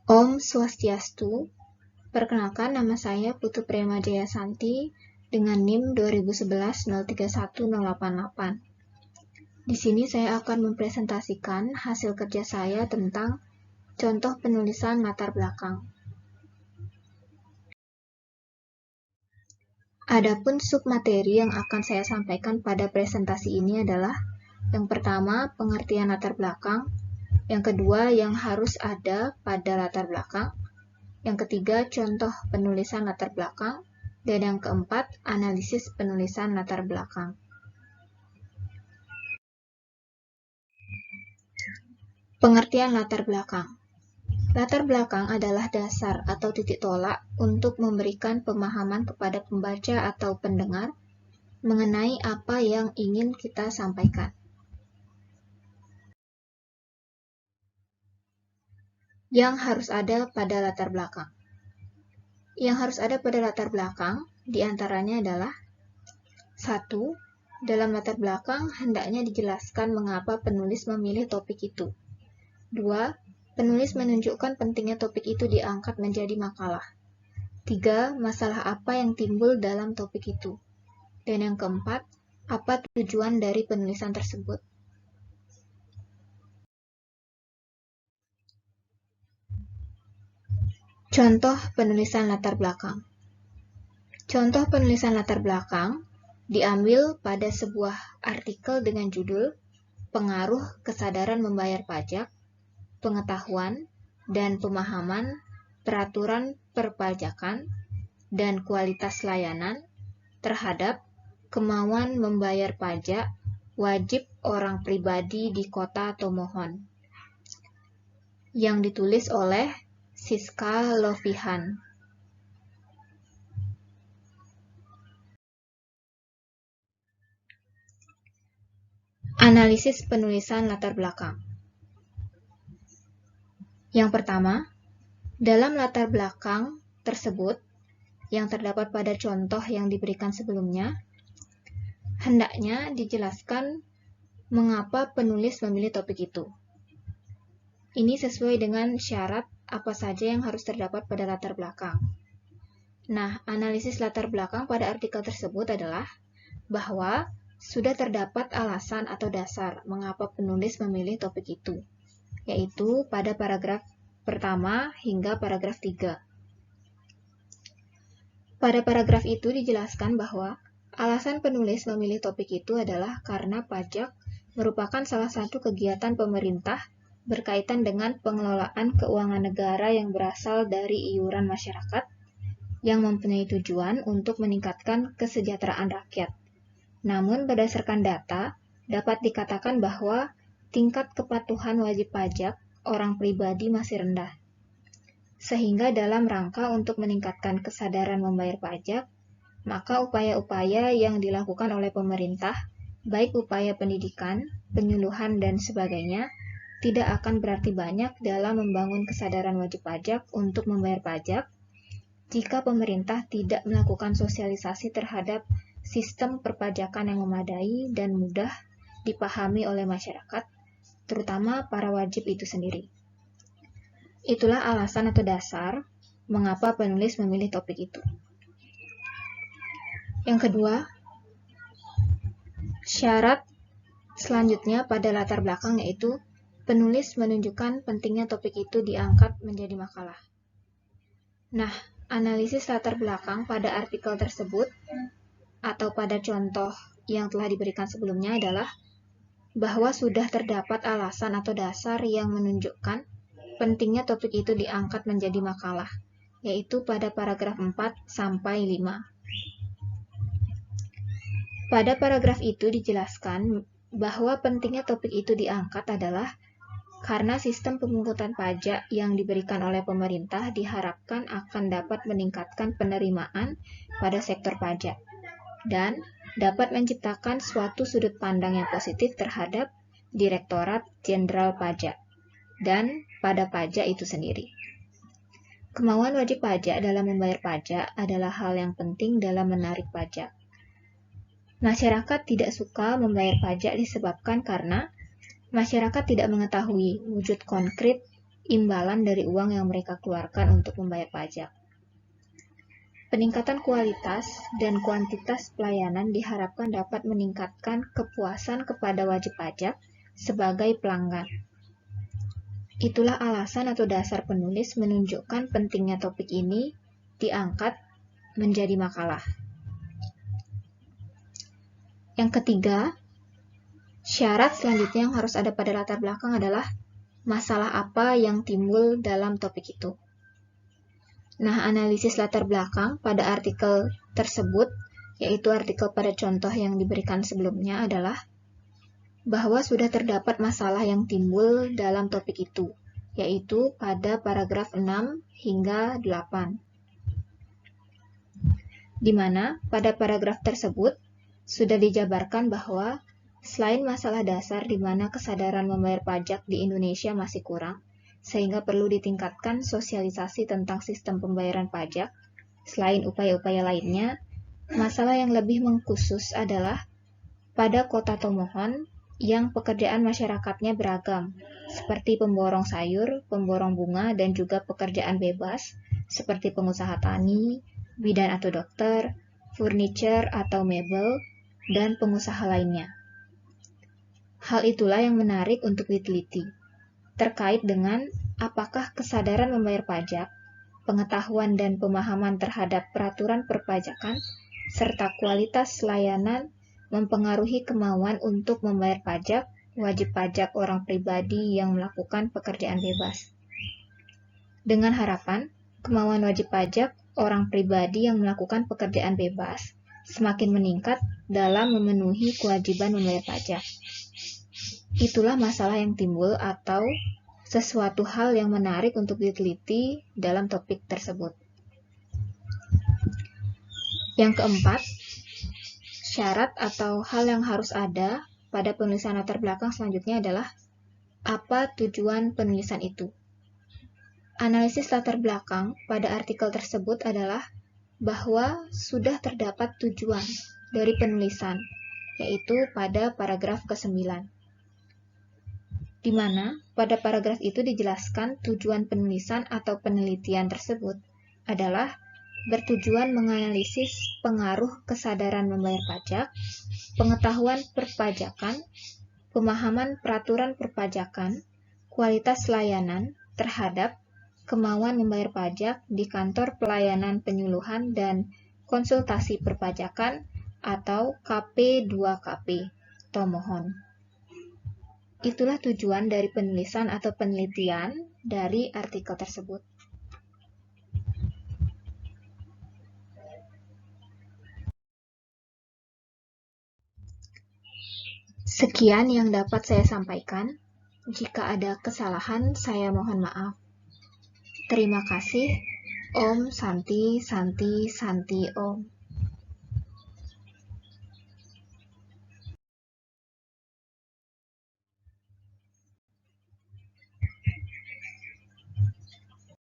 Om Swastiastu, perkenalkan nama saya Putu Prema Jayasanti dengan NIM 2011-031-088. Di sini saya akan mempresentasikan hasil kerja saya tentang contoh penulisan latar belakang. Adapun submateri yang akan saya sampaikan pada presentasi ini adalah yang pertama, pengertian latar belakang, yang kedua, yang harus ada pada latar belakang, yang ketiga, contoh penulisan latar belakang, dan yang keempat, analisis penulisan latar belakang. Pengertian latar belakang. Latar belakang adalah dasar atau titik tolak untuk memberikan pemahaman kepada pembaca atau pendengar mengenai apa yang ingin kita sampaikan. Yang harus ada pada latar belakang. Yang harus ada pada latar belakang diantaranya adalah 1. Dalam latar belakang hendaknya dijelaskan mengapa penulis memilih topik itu. 2. Penulis menunjukkan pentingnya topik itu diangkat menjadi makalah. 3. Masalah apa yang timbul dalam topik itu. Dan yang keempat, apa tujuan dari penulisan tersebut. Contoh penulisan latar belakang. Contoh penulisan latar belakang diambil pada sebuah artikel dengan judul Pengaruh Kesadaran Membayar Pajak, Pengetahuan, dan Pemahaman Peraturan Perpajakan dan Kualitas Layanan terhadap kemauan membayar pajak wajib orang pribadi di kota Tomohon, yang ditulis oleh Siska Lovihan. Analisis penulisan latar belakang. Yang pertama, dalam latar belakang tersebut yang terdapat pada contoh yang diberikan sebelumnya, hendaknya dijelaskan mengapa penulis memilih topik itu. Ini sesuai dengan syarat apa saja yang harus terdapat pada latar belakang. Nah, analisis latar belakang pada artikel tersebut adalah bahwa sudah terdapat alasan atau dasar mengapa penulis memilih topik itu, yaitu pada paragraf pertama hingga paragraf 3. Pada paragraf itu dijelaskan bahwa alasan penulis memilih topik itu adalah karena pajak merupakan salah satu kegiatan pemerintah berkaitan dengan pengelolaan keuangan negara yang berasal dari iuran masyarakat yang mempunyai tujuan untuk meningkatkan kesejahteraan rakyat. Namun berdasarkan data, dapat dikatakan bahwa tingkat kepatuhan wajib pajak orang pribadi masih rendah. Sehingga dalam rangka untuk meningkatkan kesadaran membayar pajak, maka upaya-upaya yang dilakukan oleh pemerintah, baik upaya pendidikan, penyuluhan, dan sebagainya, tidak akan berarti banyak dalam membangun kesadaran wajib pajak untuk membayar pajak jika pemerintah tidak melakukan sosialisasi terhadap sistem perpajakan yang memadai dan mudah dipahami oleh masyarakat, terutama para wajib itu sendiri. Itulah alasan atau dasar mengapa penulis memilih topik itu. Yang kedua, syarat selanjutnya pada latar belakang yaitu penulis menunjukkan pentingnya topik itu diangkat menjadi makalah. Nah, analisis latar belakang pada artikel tersebut atau pada contoh yang telah diberikan sebelumnya adalah bahwa sudah terdapat alasan atau dasar yang menunjukkan pentingnya topik itu diangkat menjadi makalah, yaitu pada paragraf 4 sampai 5. Pada paragraf itu dijelaskan bahwa pentingnya topik itu diangkat adalah karena sistem pemungutan pajak yang diberikan oleh pemerintah diharapkan akan dapat meningkatkan penerimaan pada sektor pajak dan dapat menciptakan suatu sudut pandang yang positif terhadap Direktorat Jenderal Pajak dan pada pajak itu sendiri. Kemauan wajib pajak dalam membayar pajak adalah hal yang penting dalam menarik pajak. Masyarakat tidak suka membayar pajak disebabkan karena masyarakat tidak mengetahui wujud konkret imbalan dari uang yang mereka keluarkan untuk membayar pajak. Peningkatan kualitas dan kuantitas pelayanan diharapkan dapat meningkatkan kepuasan kepada wajib pajak sebagai pelanggan. Itulah alasan atau dasar penulis menunjukkan pentingnya topik ini diangkat menjadi makalah. Yang ketiga, syarat selanjutnya yang harus ada pada latar belakang adalah masalah apa yang timbul dalam topik itu. Nah, analisis latar belakang pada artikel tersebut, yaitu artikel pada contoh yang diberikan sebelumnya adalah bahwa sudah terdapat masalah yang timbul dalam topik itu, yaitu pada paragraf 6 hingga 8. Di mana pada paragraf tersebut sudah dijabarkan bahwa selain masalah dasar di mana kesadaran membayar pajak di Indonesia masih kurang, sehingga perlu ditingkatkan sosialisasi tentang sistem pembayaran pajak. Selain upaya-upaya lainnya, masalah yang lebih mengkhusus adalah pada kota Tomohon yang pekerjaan masyarakatnya beragam, seperti pemborong sayur, pemborong bunga, dan juga pekerjaan bebas, seperti pengusaha tani, bidan atau dokter, furniture atau mebel, dan pengusaha lainnya. Hal itulah yang menarik untuk diteliti, terkait dengan apakah kesadaran membayar pajak, pengetahuan dan pemahaman terhadap peraturan perpajakan, serta kualitas layanan mempengaruhi kemauan untuk membayar pajak, wajib pajak orang pribadi yang melakukan pekerjaan bebas. Dengan harapan, kemauan wajib pajak orang pribadi yang melakukan pekerjaan bebas semakin meningkat dalam memenuhi kewajiban membayar pajak. Itulah masalah yang timbul atau sesuatu hal yang menarik untuk diteliti dalam topik tersebut. Yang keempat, syarat atau hal yang harus ada pada penulisan latar belakang selanjutnya adalah apa tujuan penulisan itu. Analisis latar belakang pada artikel tersebut adalah bahwa sudah terdapat tujuan dari penulisan, yaitu pada paragraf ke-9. Di mana pada paragraf itu dijelaskan tujuan penulisan atau penelitian tersebut adalah bertujuan menganalisis pengaruh kesadaran membayar pajak, pengetahuan perpajakan, pemahaman peraturan perpajakan, kualitas layanan terhadap kemauan membayar pajak di kantor pelayanan penyuluhan dan konsultasi perpajakan atau KP2KP Tomohon. Itulah tujuan dari penulisan atau penelitian dari artikel tersebut. Sekian yang dapat saya sampaikan. Jika ada kesalahan, saya mohon maaf. Terima kasih. Om Santi Santi Santi Om.